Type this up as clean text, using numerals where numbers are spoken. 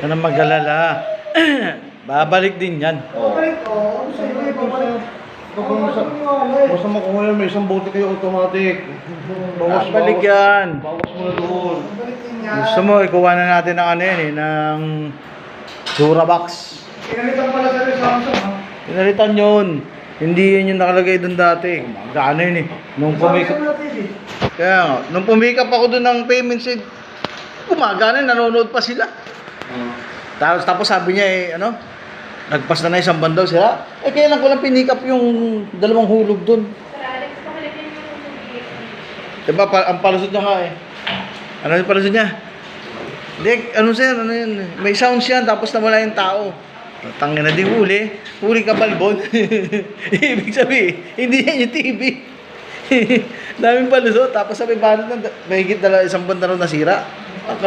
Yan ang mag-alala. Babalik din yan. Babalik ko. Babalik. Basta makuha yan, may isang bote kayo automatic. Babalik yan. Bawas mo na doon. Babalik din yan. Gusto mo, ikuha na natin ng ano yan eh, ng Durabox. Pinalitan pala sa Samsung ha. Pinalitan yun. Hindi yun yung nakalagay doon dati. Magkano yun eh. Nung pumikap. Kaya nga, nung pumikap ako doon ng payment seed, gumagana, nanonood pa sila. Tapos sabi niya eh, ano, nagpas na isang bandaw sila. Eh, kailan ko lang pinikap yung dalawang hulog doon. Diba, ang palusot niya nga eh. Ano yung palusot niya? Hindi, ano sir, ano yun? May sounds yan, tapos nawala yung tao. Tangin na di huli ka balbon. Ibig sabihin, hindi yan yung TV. Daming palusot, tapos sabi, bakit na, may higit isang buwan na rin nasira.